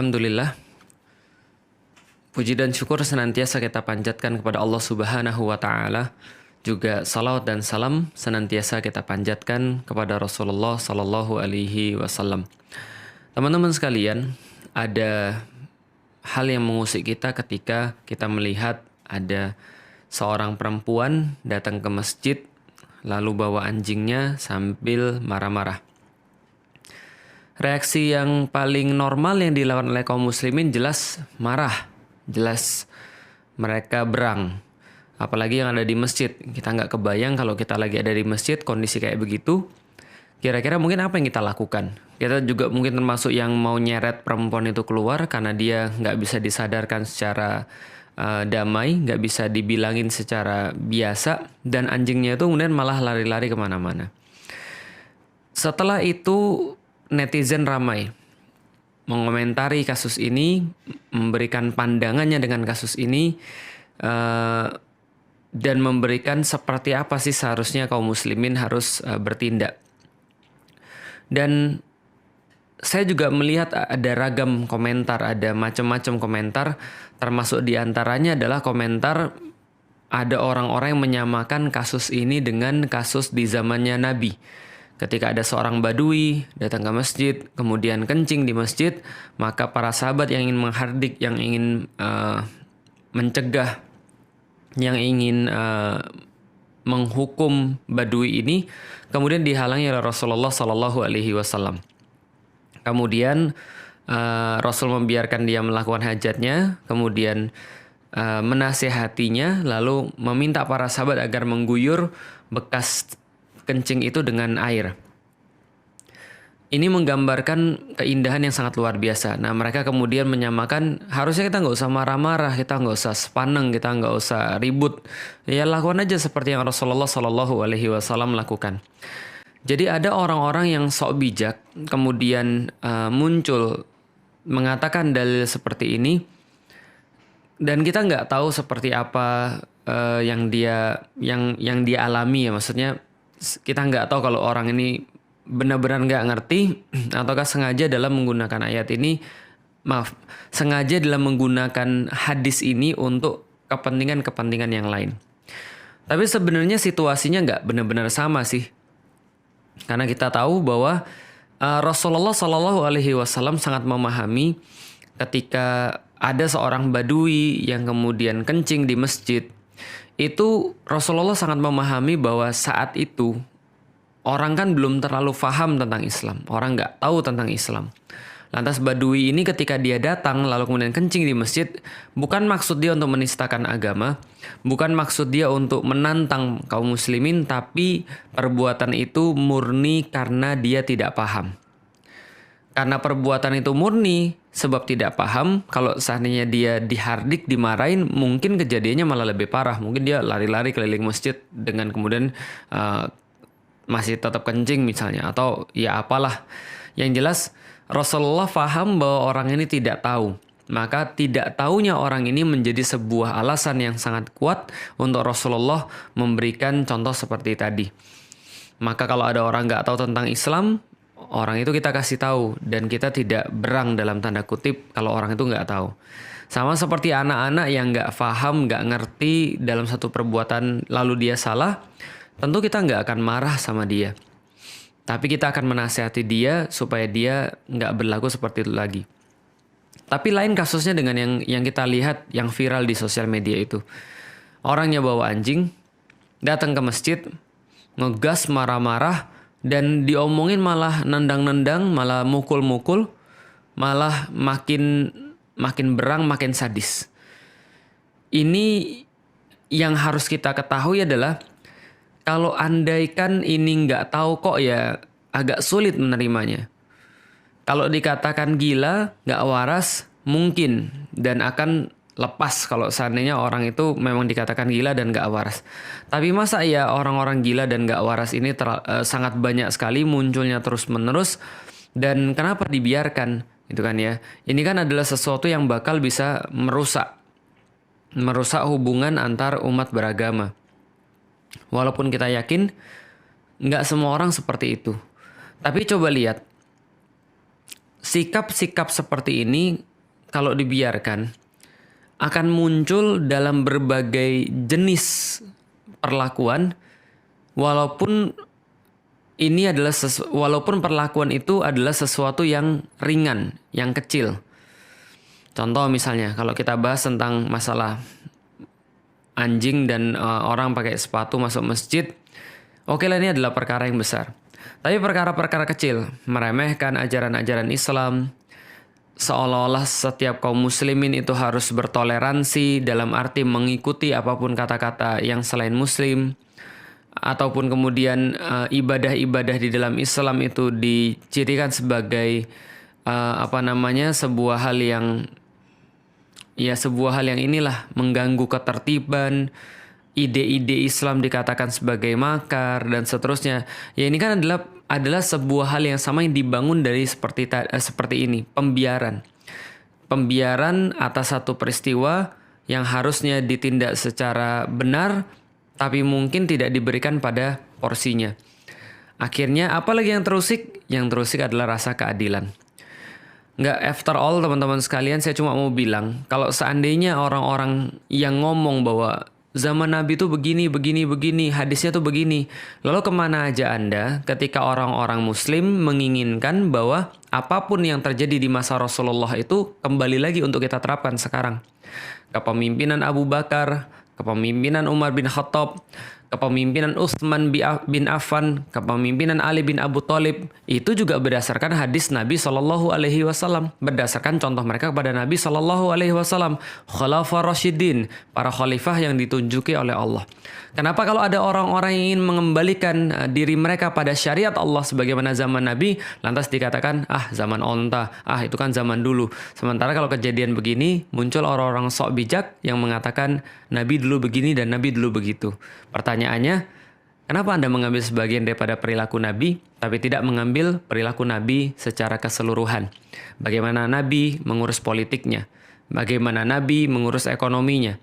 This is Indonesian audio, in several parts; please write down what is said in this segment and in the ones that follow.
Alhamdulillah, puji dan syukur senantiasa kita panjatkan kepada Allah Subhanahu wa Ta'ala. Juga salawat dan salam senantiasa kita panjatkan kepada Rasulullah Sallallahu Alaihi Wasallam. Teman-teman sekalian, ada hal yang mengusik kita ketika kita melihat ada seorang perempuan datang ke masjid lalu bawa anjingnya sambil marah-marah. Reaksi yang paling normal yang dilakukan oleh kaum muslimin jelas marah, jelas mereka berang. Apalagi yang ada di masjid. Kita nggak kebayang kalau kita lagi ada di masjid kondisi kayak begitu. Kira-kira mungkin apa yang kita lakukan? Kita juga mungkin termasuk yang mau nyeret perempuan itu keluar karena dia nggak bisa disadarkan secara damai, nggak bisa dibilangin secara biasa, dan anjingnya itu kemudian malah lari-lari kemana-mana. Setelah itu netizen ramai mengomentari kasus ini, memberikan pandangannya dengan kasus ini, dan memberikan seperti apa sih seharusnya kaum muslimin harus bertindak. Dan saya juga melihat ada ragam komentar, ada macam-macam komentar, termasuk diantaranya adalah komentar ada orang-orang yang menyamakan kasus ini dengan kasus di zamannya Nabi. Ketika ada seorang badui datang ke masjid, kemudian kencing di masjid, maka para sahabat yang ingin menghardik, yang ingin mencegah, yang ingin menghukum badui ini, kemudian dihalangi oleh Rasulullah Sallallahu Alaihi Wasallam. Kemudian Rasul membiarkan dia melakukan hajatnya, kemudian menasihatinya, lalu meminta para sahabat agar mengguyur bekas kencing itu dengan air. Ini menggambarkan keindahan yang sangat luar biasa. Nah, mereka kemudian menyamakan, harusnya kita nggak usah marah-marah, kita nggak usah sepaneng, kita nggak usah ribut. Ya lakukan aja seperti yang Rasulullah Shallallahu Alaihi Wasallam lakukan. Jadi ada orang-orang yang sok bijak, kemudian muncul mengatakan dalil seperti ini, dan kita nggak tahu seperti apa yang dia alami ya, maksudnya kita nggak tahu kalau orang ini benar-benar nggak ngerti ataukah sengaja dalam menggunakan ayat ini, sengaja dalam menggunakan hadis ini untuk kepentingan-kepentingan yang lain. Tapi sebenarnya situasinya nggak benar-benar sama sih, karena kita tahu bahwa Rasulullah Shallallahu Alaihi Wasallam sangat memahami ketika ada seorang badui yang kemudian kencing di masjid. Itu Rasulullah sangat memahami bahwa saat itu orang kan belum terlalu paham tentang Islam. Orang nggak tahu tentang Islam. Lantas badui ini ketika dia datang lalu kemudian kencing di masjid, bukan maksud dia untuk menistakan agama, bukan maksud dia untuk menantang kaum muslimin, tapi perbuatan itu murni karena dia tidak paham. Karena perbuatan itu murni sebab tidak paham, kalau seandainya dia dihardik, dimarahin, mungkin kejadiannya malah lebih parah. Mungkin dia lari-lari keliling masjid dengan kemudian masih tetap kencing misalnya, atau ya apalah. Yang jelas Rasulullah paham bahwa orang ini tidak tahu. Maka tidak tahunya orang ini menjadi sebuah alasan yang sangat kuat untuk Rasulullah memberikan contoh seperti tadi. Maka kalau ada orang nggak tahu tentang Islam, orang itu kita kasih tahu, dan kita tidak berang dalam tanda kutip kalau orang itu nggak tahu. Sama seperti anak-anak yang nggak paham, nggak ngerti dalam satu perbuatan lalu dia salah, tentu kita nggak akan marah sama dia. Tapi kita akan menasihati dia supaya dia nggak berlaku seperti itu lagi. Tapi lain kasusnya dengan yang kita lihat yang viral di sosial media itu. Orangnya bawa anjing, datang ke masjid, ngegas marah-marah, dan diomongin malah nendang-nendang, malah mukul-mukul, malah makin berang, makin sadis. Ini yang harus kita ketahui adalah, kalau andaikan ini nggak tahu kok ya agak sulit menerimanya. Kalau dikatakan gila, nggak waras, mungkin, dan akan lepas kalau seandainya orang itu memang dikatakan gila dan nggak waras. Tapi masa ya orang-orang gila dan nggak waras ini sangat banyak sekali munculnya terus-menerus, dan kenapa dibiarkan? Gitu kan ya. Ini kan adalah sesuatu yang bakal bisa merusak hubungan antar umat beragama. Walaupun kita yakin nggak semua orang seperti itu. Tapi coba lihat, sikap-sikap seperti ini kalau dibiarkan akan muncul dalam berbagai jenis perlakuan, walaupun walaupun perlakuan itu adalah sesuatu yang ringan, yang kecil. Contoh misalnya kalau kita bahas tentang masalah anjing dan orang pakai sepatu masuk masjid, oke lah, ini adalah perkara yang besar. Tapi perkara-perkara kecil, meremehkan ajaran-ajaran Islam, seolah-olah setiap kaum muslimin itu harus bertoleransi dalam arti mengikuti apapun kata-kata yang selain muslim, ataupun kemudian ibadah-ibadah di dalam Islam itu dicirikan sebagai sebuah hal yang inilah mengganggu ketertiban, ide-ide Islam dikatakan sebagai makar dan seterusnya. Ya ini kan adalah sebuah hal yang sama yang dibangun dari seperti ini, pembiaran atas satu peristiwa yang harusnya ditindak secara benar, tapi mungkin tidak diberikan pada porsinya. Akhirnya apalagi yang terusik? Yang terusik adalah rasa keadilan. Nggak, after all teman-teman sekalian, saya cuma mau bilang, kalau seandainya orang-orang yang ngomong bahwa zaman Nabi itu begini, hadisnya tuh begini, lalu kemana aja Anda ketika orang-orang Muslim menginginkan bahwa apapun yang terjadi di masa Rasulullah itu kembali lagi untuk kita terapkan sekarang? Kepemimpinan Abu Bakar, kepemimpinan Umar bin Khattab, kepemimpinan Utsman bin Affan, kepemimpinan Ali bin Abu Thalib, itu juga berdasarkan hadis Nabi Shallallahu Alaihi Wasallam, berdasarkan contoh mereka kepada Nabi Shallallahu Alaihi Wasallam, Khulafa Rasyidin, para khalifah yang ditunjuki oleh Allah. Kenapa kalau ada orang-orang yang ingin mengembalikan diri mereka pada syariat Allah sebagaimana zaman Nabi, lantas dikatakan, zaman onta, itu kan zaman dulu. Sementara kalau kejadian begini, muncul orang-orang sok bijak yang mengatakan Nabi dulu begini dan Nabi dulu begitu. Pertanyaannya, kenapa Anda mengambil sebagian daripada perilaku Nabi, tapi tidak mengambil perilaku Nabi secara keseluruhan? Bagaimana Nabi mengurus politiknya? Bagaimana Nabi mengurus ekonominya?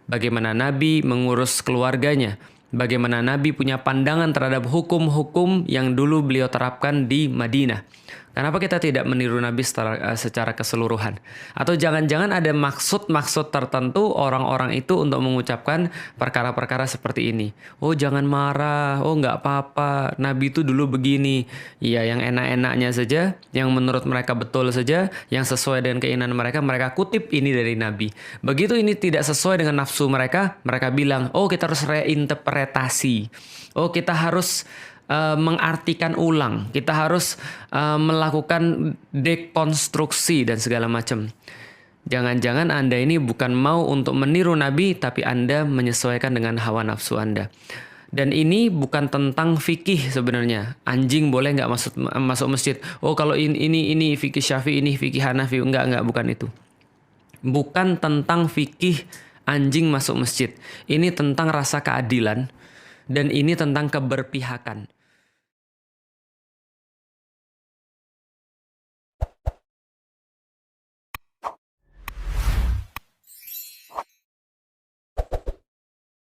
Bagaimana Nabi mengurus keluarganya? Bagaimana Nabi punya pandangan terhadap hukum-hukum yang dulu beliau terapkan di Madinah? Kenapa kita tidak meniru Nabi secara keseluruhan? Atau jangan-jangan ada maksud-maksud tertentu orang-orang itu untuk mengucapkan perkara-perkara seperti ini. Oh jangan marah, oh nggak apa-apa, Nabi itu dulu begini. Iya, yang enak-enaknya saja, yang menurut mereka betul saja, yang sesuai dengan keinginan mereka, mereka kutip ini dari Nabi. Begitu ini tidak sesuai dengan nafsu mereka, mereka bilang, oh kita harus reinterpretasi. Oh kita harus mengartikan ulang, kita harus melakukan dekonstruksi dan segala macam. Jangan-jangan Anda ini bukan mau untuk meniru Nabi, tapi Anda menyesuaikan dengan hawa nafsu Anda. Dan ini bukan tentang fikih sebenarnya. Anjing boleh nggak masuk masjid? Oh kalau ini fikih Syafi'i, ini fikih Hanafi, enggak, bukan itu. Bukan tentang fikih anjing masuk masjid. Ini tentang rasa keadilan. Dan ini tentang keberpihakan.